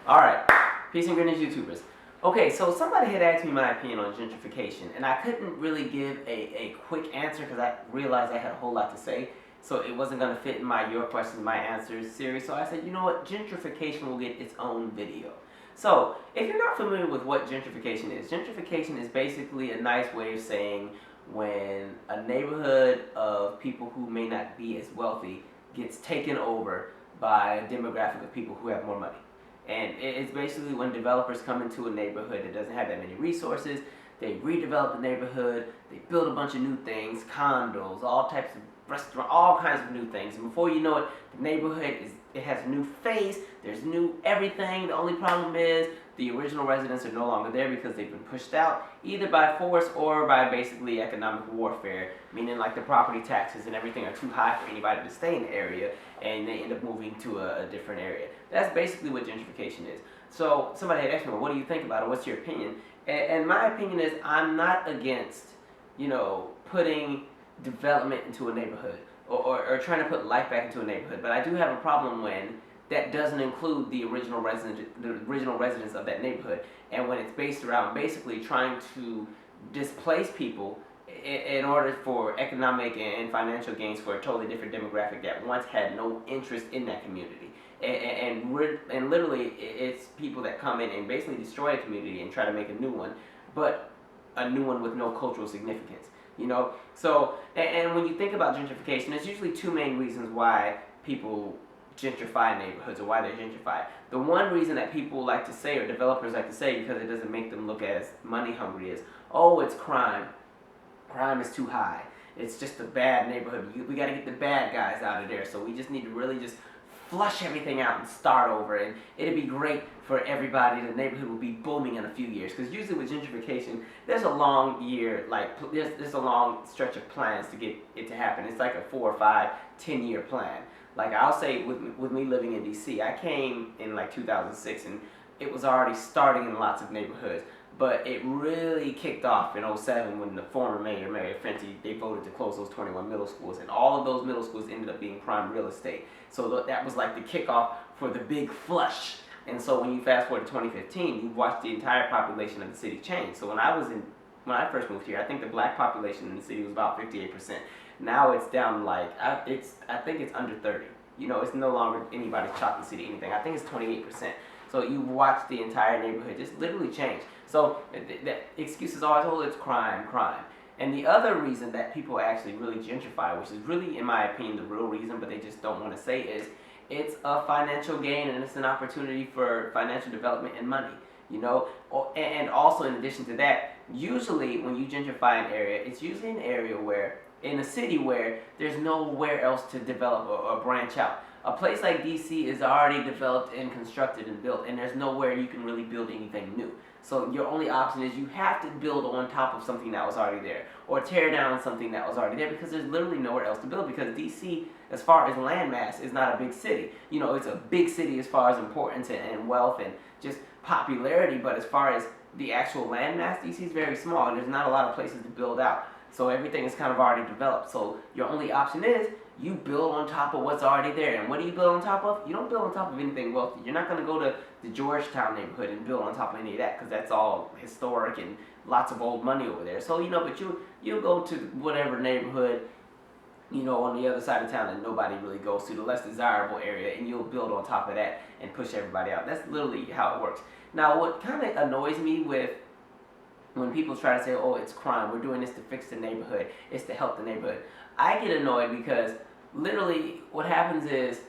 Alright, peace and goodness YouTubers. Okay, so somebody had asked me my opinion on gentrification, and I couldn't really give a quick answer because I realized I had a whole lot to say, so it wasn't going to fit in my Your Questions, My Answers series, so I said, you know what, gentrification will get its own video. So, if you're not familiar with what gentrification is basically a nice way of saying when a neighborhood of people who may not be as wealthy gets taken over by a demographic of people who have more money. And it's basically when developers come into a neighborhood that doesn't have that many resources, they redevelop the neighborhood, they build a bunch of new things, condos, all types of restaurants, all kinds of new things. And before you know it, the neighborhood it has a new face, there's new everything. The only problem is the original residents are no longer there because they've been pushed out, either by force or by basically economic warfare, meaning like the property taxes and everything are too high for anybody to stay in the area, and they end up moving to a different area. That's basically what gentrification is. So somebody had asked me, well, what do you think about it? What's your opinion? And my opinion is I'm not against, putting development into a neighborhood or trying to put life back into a neighborhood, but I do have a problem when that doesn't include the original residents of that neighborhood, and when it's based around basically trying to displace people in order for economic and financial gains for a totally different demographic that once had no interest in that community. And literally it's people that come in and basically destroy a community and try to make a new one, but a new one with no cultural significance. So and when you think about gentrification, there's usually two main reasons why people gentrify neighborhoods or why they're gentrified. The one reason that people like to say, or developers like to say, because it doesn't make them look as money hungry, is, oh, it's crime. Crime is too high. It's just a bad neighborhood. We got to get the bad guys out of there. So we just need to really just flush everything out and start over, and it'd be great for everybody. The neighborhood will be booming in a few years, because usually with gentrification, there's a long year, there's a long stretch of plans to get it to happen. It's like a 4 or 5, 10-year plan. Like I'll say, with me living in DC, I came in like 2006, and it was already starting in lots of neighborhoods. But it really kicked off in 2007 when the former mayor, Mayor Fenty, they voted to close those 21 middle schools. And all of those middle schools ended up being prime real estate. So that was like the kickoff for the big flush. And so when you fast forward to 2015, you watched the entire population of the city change. So when I first moved here, I think the black population in the city was about 58%. Now it's down like, I think it's under 30. It's no longer anybody's chocolate city anything. I think it's 28%. So you watch the entire neighborhood just literally change. So the excuse is always, oh, it's crime. And the other reason that people actually really gentrify, which is really, in my opinion, the real reason, but they just don't want to say, is it's a financial gain and it's an opportunity for financial development and money. And also in addition to that, usually when you gentrify an area, it's usually an area where, in a city where there's nowhere else to develop or branch out. A place like DC is already developed and constructed and built, and there's nowhere you can really build anything new. So your only option is you have to build on top of something that was already there, or tear down something that was already there, because there's literally nowhere else to build, because DC, as far as landmass, is not a big city. It's a big city as far as importance and wealth and just popularity, but as far as the actual landmass, DC is very small, and there's not a lot of places to build out. So everything is kind of already developed. So your only option is you build on top of what's already there. And what do you build on top of? You don't build on top of anything wealthy. You're not going to go to the Georgetown neighborhood and build on top of any of that, because that's all historic and lots of old money over there. So, but you'll go to whatever neighborhood, on the other side of town that nobody really goes to, the less desirable area, and you'll build on top of that and push everybody out. That's literally how it works. Now, what kind of annoys me with when people try to say, oh, it's crime, we're doing this to fix the neighborhood, it's to help the neighborhood, I get annoyed because literally what happens is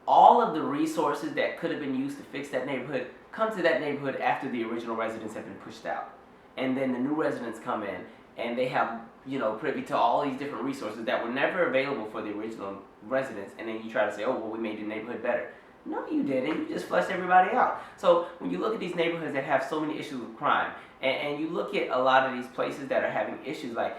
all of the resources that could have been used to fix that neighborhood come to that neighborhood after the original residents have been pushed out. And then the new residents come in and they have, privy to all these different resources that were never available for the original residents, and then you try to say, oh, well, we made the neighborhood better. No, you didn't. You just flushed everybody out. So when you look at these neighborhoods that have so many issues with crime, and you look at a lot of these places that are having issues like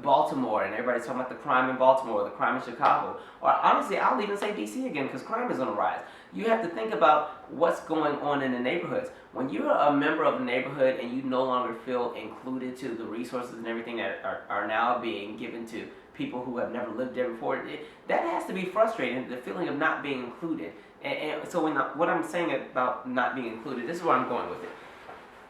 Baltimore, and everybody's talking about the crime in Baltimore, or the crime in Chicago, or honestly, I'll even say DC again, because crime is on the rise. You have to think about what's going on in the neighborhoods. When you're a member of a neighborhood and you no longer feel included to the resources and everything that are now being given to people who have never lived there before, that has to be frustrating, the feeling of not being included. And so what I'm saying about not being included, this is where I'm going with it.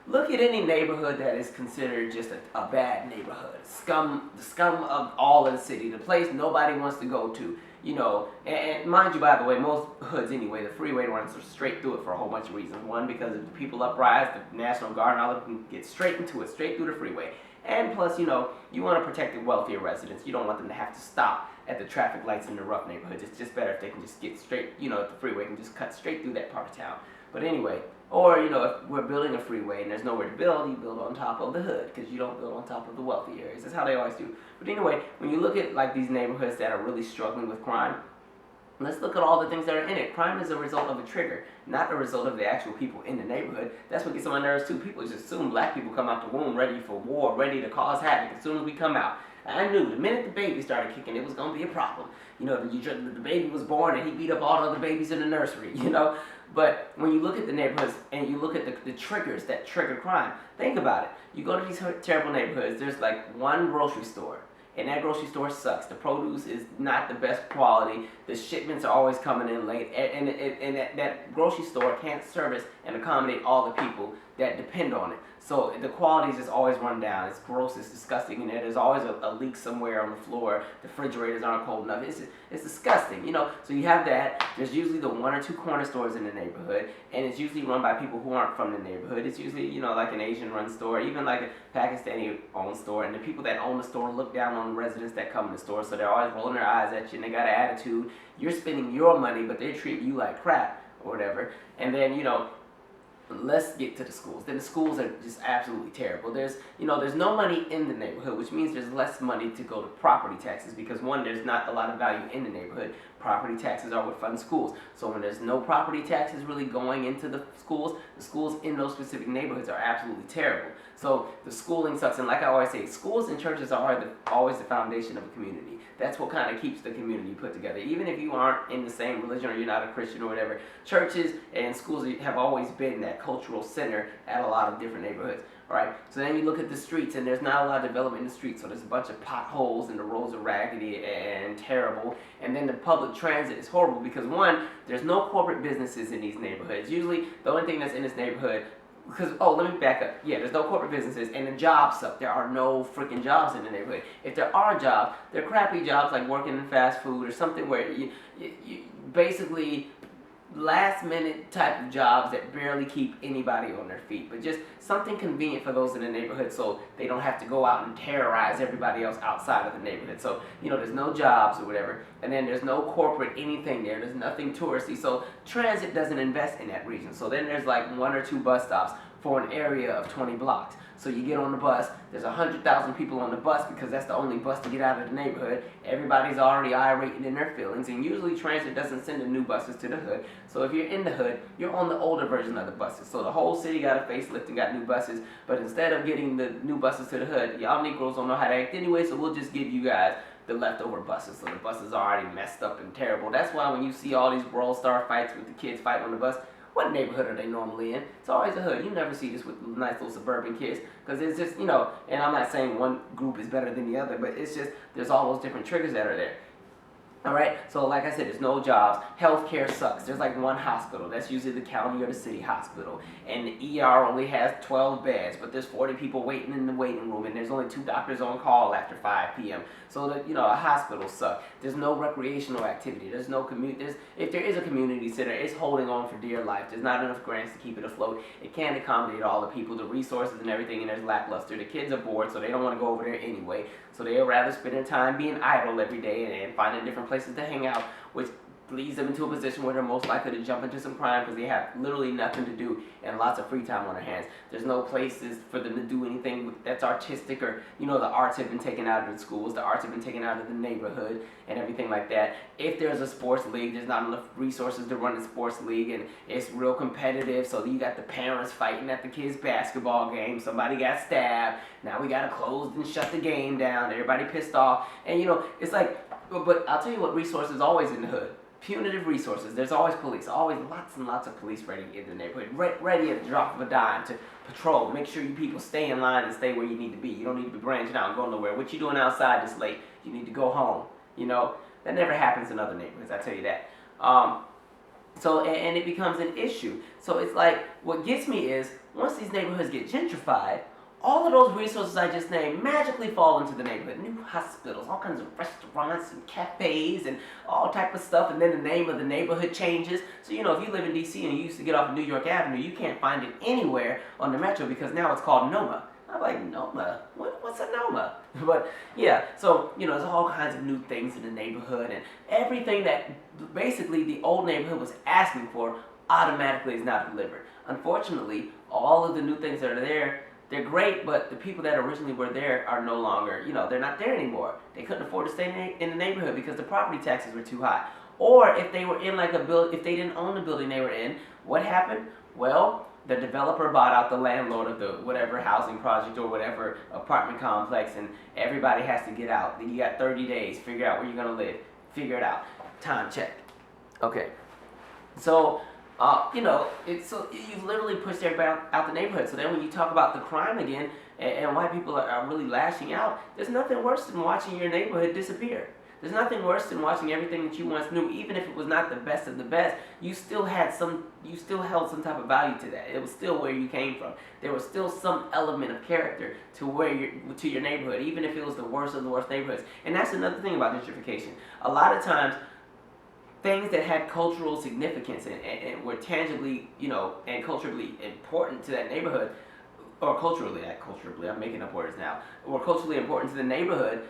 Look at any neighborhood that is considered just a bad neighborhood, the scum of all of the city, the place nobody wants to go to. And mind you, by the way, most hoods anyway, the freeway runs straight through it for a whole bunch of reasons. One, because if the people uprise, the National Guard and all of them get straight into it, straight through the freeway. And plus, you want to protect the wealthier residents. You don't want them to have to stop at the traffic lights in the rough neighborhoods. It's just better if they can just get straight, if the freeway can just cut straight through that part of town. But anyway, or, if we're building a freeway and there's nowhere to build, you build on top of the hood, because you don't build on top of the wealthy areas. That's how they always do. But anyway, when you look at like these neighborhoods that are really struggling with crime, let's look at all the things that are in it. Crime is a result of a trigger, not a result of the actual people in the neighborhood. That's what gets on my nerves too. People just assume black people come out the womb ready for war, ready to cause havoc as soon as we come out. I knew the minute the baby started kicking, it was going to be a problem. The baby was born and he beat up all the other babies in the nursery, But when you look at the neighborhoods and you look at the triggers that trigger crime, think about it. You go to these terrible neighborhoods, there's like one grocery store. And that grocery store sucks. The produce is not the best quality. The shipments are always coming in late. And that grocery store can't service and accommodate all the people that depend on it. So the quality is just always run down. It's gross, it's disgusting, and there's always a leak somewhere on the floor. The refrigerators aren't cold enough. It's disgusting, So you have that. There's usually the one or two corner stores in the neighborhood, and it's usually run by people who aren't from the neighborhood. It's usually, like an Asian-run store, even like a Pakistani-owned store, and the people that own the store look down on the residents that come in the store, so they're always rolling their eyes at you, and they got an attitude. You're spending your money, but they treat you like crap, or whatever. And then, let's get to the schools. Then the schools are just absolutely terrible. There's no money in the neighborhood, which means there's less money to go to property taxes because one, there's not a lot of value in the neighborhood. Property taxes are what fund schools. So when there's no property taxes really going into the schools in those specific neighborhoods are absolutely terrible. So the schooling sucks. And like I always say, schools and churches are always the foundation of a community. That's what kind of keeps the community put together. Even if you aren't in the same religion or you're not a Christian or whatever, churches and schools have always been that cultural center at a lot of different neighborhoods. All right. So then you look at the streets, and there's not a lot of development in the streets. So there's a bunch of potholes, and the roads are raggedy and terrible. And then the public transit is horrible because one, there's no corporate businesses in these neighborhoods. Usually, the only thing that's in this neighborhood. Let me back up. Yeah, there's no corporate businesses, and the jobs suck. There are no freaking jobs in the neighborhood. If there are jobs, they're crappy jobs like working in fast food or something where you basically last minute type of jobs that barely keep anybody on their feet, but just something convenient for those in the neighborhood so they don't have to go out and terrorize everybody else outside of the neighborhood. So, there's no jobs or whatever, and then there's no corporate anything there. There's nothing touristy. So transit doesn't invest in that region. So then there's like one or two bus stops for an area of 20 blocks. So you get on the bus, there's 100,000 people on the bus because that's the only bus to get out of the neighborhood. Everybody's already irate and in their feelings, and usually transit doesn't send the new buses to the hood. So if you're in the hood, you're on the older version of the buses. So the whole city got a facelift and got new buses, but instead of getting the new buses to the hood, y'all Negroes don't know how to act anyway, so we'll just give you guys the leftover buses. So the buses are already messed up and terrible. That's why when you see all these Brawl Star fights with the kids fighting on the bus, what neighborhood are they normally in? It's always a hood. You never see this with nice little suburban kids because it's just, and I'm not saying one group is better than the other, but it's just there's all those different triggers that are there. All right, so like I said, there's no jobs. Healthcare sucks. There's like one hospital. That's usually the county or the city hospital. And the ER only has 12 beds, but there's 40 people waiting in the waiting room, and there's only 2 doctors on call after 5 p.m. So a hospital sucks. There's no recreational activity. There's no community. If there is a community center, it's holding on for dear life. There's not enough grants to keep it afloat. It can't accommodate all the people, the resources and everything, and there's lackluster. The kids are bored, so they don't want to go over there anyway. So they'd rather spend their time being idle every day and finding different places to hang out, which leads them into a position where they're most likely to jump into some crime because they have literally nothing to do and lots of free time on their hands. There's no places for them to do anything that's artistic or, the arts have been taken out of the schools, the arts have been taken out of the neighborhood and everything like that. If there's a sports league, there's not enough resources to run a sports league and it's real competitive, so you got the parents fighting at the kids' basketball game, somebody got stabbed, now we gotta close and shut the game down, everybody pissed off, and it's like, but I'll tell you what resources always in the hood. Punitive resources. There's always police. Always lots and lots of police ready in the neighborhood. Ready at the drop of a dime to patrol. Make sure you people stay in line and stay where you need to be. You don't need to be branching out and going nowhere. What you doing outside this late? You need to go home. That never happens in other neighborhoods. I tell you that. So, and it becomes an issue. So it's like, what gets me is, once these neighborhoods get gentrified, all of those resources I just named magically fall into the neighborhood. New hospitals, all kinds of restaurants and cafes and all type of stuff, and then the name of the neighborhood changes. So, if you live in DC and you used to get off of New York Avenue, you can't find it anywhere on the metro because now it's called Noma. I'm like, Noma? What's a Noma? But yeah, so, there's all kinds of new things in the neighborhood, and everything that basically the old neighborhood was asking for automatically is now delivered. Unfortunately, all of the new things that are there, they're great, but the people that originally were there are no longer, they're not there anymore. They couldn't afford to stay in the neighborhood because the property taxes were too high. Or if they were in like a build, if they didn't own the building they were in, what happened? Well, the developer bought out the landlord of the whatever housing project or whatever apartment complex, and everybody has to get out. Then you got 30 days, figure out where you're gonna live, figure it out. Time check. Okay. So, so you've literally pushed everybody out the neighborhood. So then when you talk about the crime again and why people are really lashing out, there's nothing worse than watching your neighborhood disappear. There's nothing worse than watching everything that you once knew, even if it was not the best of the best, you still held some type of value to that. It was still where you came from. There was still some element of character to your neighborhood, even if it was the worst of the worst neighborhoods. And that's another thing about gentrification. A lot of times, things that had cultural significance and were tangibly, and culturally important to that neighborhood, or culturally, I'm making up words now, or culturally important to the neighborhood,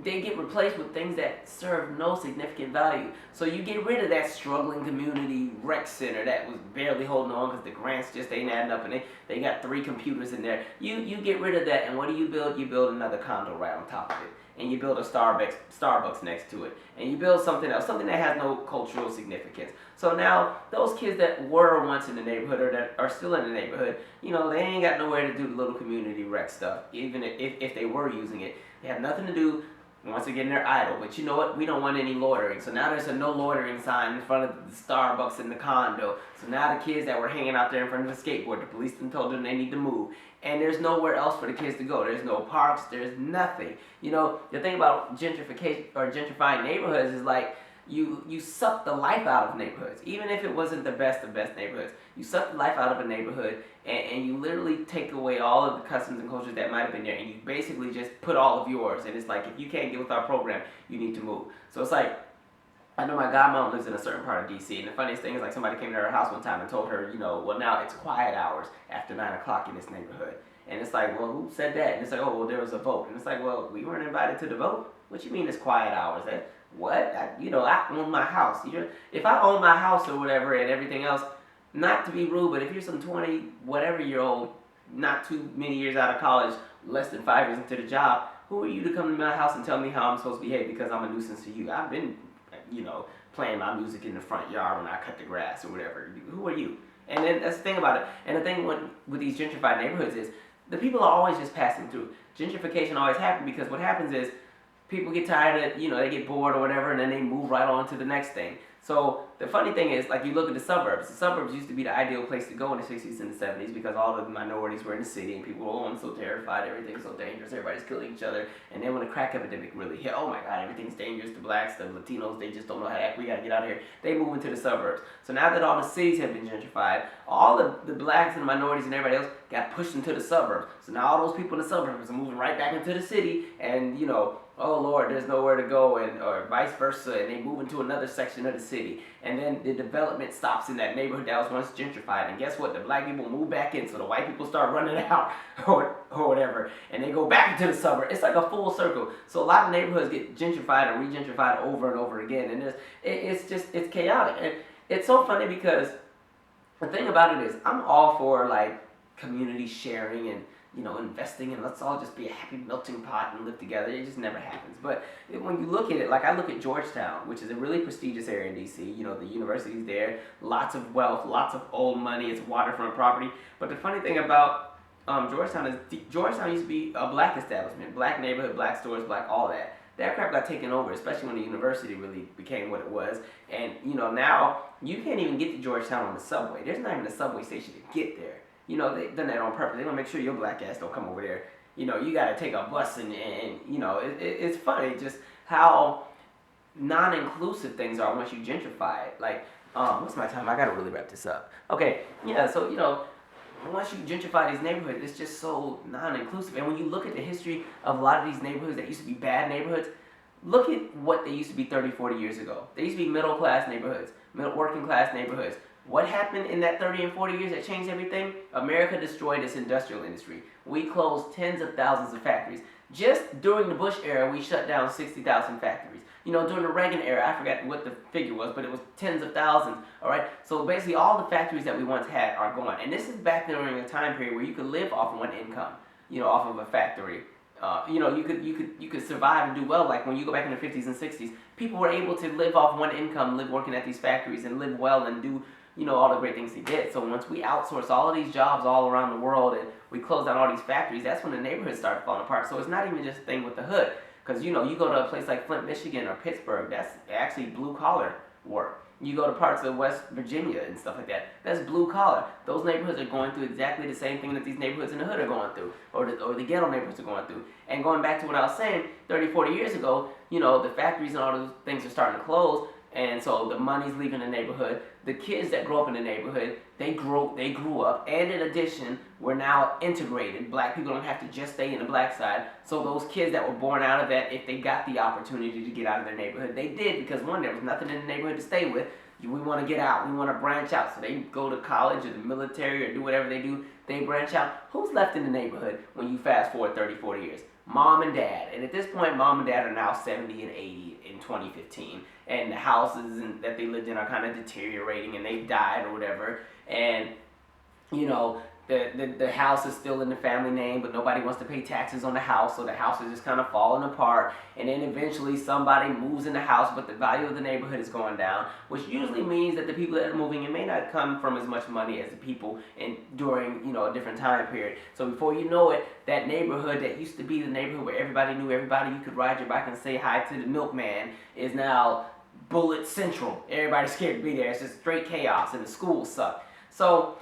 they get replaced with things that serve no significant value. So you get rid of that struggling community rec center that was barely holding on because the grants just ain't adding up, and they got 3 computers in there. You get rid of that, and what do? You build another condo right on top of it. And you build a Starbucks next to it. And you build something else, something that has no cultural significance. So now, those kids that were once in the neighborhood or that are still in the neighborhood, they ain't got nowhere to do the little community rec stuff, even if they were using it. They have nothing to do. Once again, they're idle. But you know what? We don't want any loitering. So now there's a no loitering sign in front of the Starbucks in the condo. So now the kids that were hanging out there in front of the skateboard, the police told them they need to move. And there's nowhere else for the kids to go. There's no parks. There's nothing. The thing about gentrification or gentrifying neighborhoods is like you suck the life out of neighborhoods. Even if it wasn't the best of best neighborhoods, you suck the life out of a neighborhood, and you literally take away all of the customs and cultures that might have been there, and you basically just put all of yours. And it's like, if you can't get with our program, you need to move. So it's like, I know my godmom lives in a certain part of DC, and the funniest thing is, like, somebody came to her house one time and told her, well, now it's quiet hours after 9 o'clock in this neighborhood. And it's like, well, who said that? And it's like, oh, well, there was a vote. And it's like, well, we weren't invited to the vote? What you mean it's quiet hours? What? I own my house. If I own my house or whatever and everything else, not to be rude, but if you're some 20-whatever-year-old, not too many years out of college, less than 5 years into the job, who are you to come to my house and tell me how I'm supposed to behave because I'm a nuisance to you? I've been, playing my music in the front yard when I cut the grass or whatever. Who are you? And then that's the thing about it. And the thing with these gentrified neighborhoods is the people are always just passing through. Gentrification always happens because what happens is people get tired of, they get bored or whatever, and then they move right on to the next thing. So the funny thing is, like, you look at the suburbs. The suburbs used to be the ideal place to go in the 60s and the 70s because all the minorities were in the city and people were, oh, I'm so terrified, everything's so dangerous, everybody's killing each other. And then when the crack epidemic really hit, oh my God, everything's dangerous. The blacks, the Latinos, they just don't know how to act. We gotta get out of here. They move into the suburbs. So now that all the cities have been gentrified, all the blacks and minorities and everybody else got pushed into the suburbs. So now all those people in the suburbs are moving right back into the city, and oh Lord, there's nowhere to go, or vice versa, and they move into another section of the city. And then the development stops in that neighborhood that was once gentrified. And guess what? The black people move back in, so the white people start running out or whatever, and they go back into the suburb. It's like a full circle. So a lot of neighborhoods get gentrified and re-gentrified over and over again, and it's chaotic. And it's so funny because the thing about it is, I'm all for like community sharing and investing, and let's all just be a happy melting pot and live together. It just never happens. But when you look at it, like I look at Georgetown, which is a really prestigious area in DC. The university's there, lots of wealth, lots of old money. It's waterfront property. But the funny thing about Georgetown is Georgetown used to be a black establishment, black neighborhood, black stores, black all that. That crap got taken over, especially when the university really became what it was. And now you can't even get to Georgetown on the subway. There's not even a subway station to get there. They've done that on purpose. They want to make sure your black ass don't come over there. You got to take a bus and it's funny just how non-inclusive things are once you gentrify it. Like, What's my time? I gotta really wrap this up. Okay, yeah, so once you gentrify these neighborhoods, it's just so non-inclusive. And when you look at the history of a lot of these neighborhoods that used to be bad neighborhoods, look at what they used to be 30, 40 years ago. They used to be middle class neighborhoods, working class neighborhoods. What happened in that 30 and 40 years that changed everything? America destroyed its industrial industry. We closed tens of thousands of factories. Just during the Bush era, we shut down 60,000 factories. During the Reagan era, I forgot what the figure was, but it was tens of thousands, all right? So basically all the factories that we once had are gone. And this is back during a time period where you could live off one income, off of a factory. You could survive and do well. Like when you go back in the 50s and 60s, people were able to live off one income, live working at these factories and live well and do, all the great things they did. So once we outsource all of these jobs all around the world and we close down all these factories, that's when the neighborhoods started falling apart. So it's not even just a thing with the hood. Because, you go to a place like Flint, Michigan or Pittsburgh, that's actually blue collar work. You go to parts of West Virginia and stuff like that, that's blue collar. Those neighborhoods are going through exactly the same thing that these neighborhoods in the hood are going through, or the ghetto neighborhoods are going through. And going back to what I was saying, 30, 40 years ago, the factories and all those things are starting to close, and so the money's leaving the neighborhood. The kids that grow up in the neighborhood, they grew up, and in addition, we're now integrated. Black people don't have to just stay in the black side. So those kids that were born out of that, if they got the opportunity to get out of their neighborhood, they did, because one, there was nothing in the neighborhood to stay with. We want to get out. We want to branch out. So they go to college or the military or do whatever they do. They branch out. Who's left in the neighborhood when you fast forward 30, 40 years? Mom and dad. And at this point, mom and dad are now 70 and 80 in 2015. And the houses that they lived in are kind of deteriorating and they've died or whatever. And, the house is still in the family name, but nobody wants to pay taxes on the house, so the house is just kind of falling apart. And then eventually somebody moves in the house, but the value of the neighborhood is going down, which usually means that the people that are moving in may not come from as much money as the people during a different time period. So before you know it, that neighborhood that used to be the neighborhood where everybody knew everybody, you could ride your bike and say hi to the milkman, is now bullet central. Everybody's scared to be there. It's just straight chaos, and the schools suck. So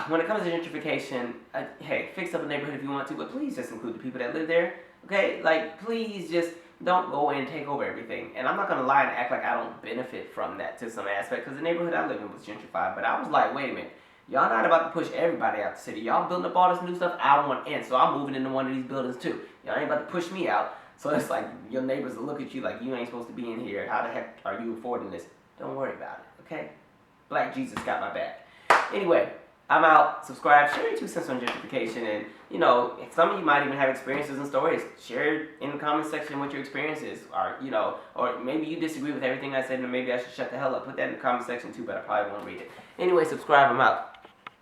when it comes to gentrification, hey, fix up a neighborhood if you want to, but please just include the people that live there, okay? Like, please just don't go in and take over everything. And I'm not going to lie and act like I don't benefit from that to some aspect, because the neighborhood I live in was gentrified, but I was like, wait a minute, y'all not about to push everybody out the city. Y'all building up all this new stuff, I want in, so I'm moving into one of these buildings too. Y'all ain't about to push me out. So it's like your neighbors will look at you like you ain't supposed to be in here. How the heck are you affording this? Don't worry about it, okay? Black Jesus got my back. Anyway, I'm out. Subscribe. Share your 2 cents on gentrification. And, some of you might even have experiences and stories. Share in the comment section what your experience is. Or maybe you disagree with everything I said and maybe I should shut the hell up. Put that in the comment section too, but I probably won't read it. Anyway, subscribe. I'm out.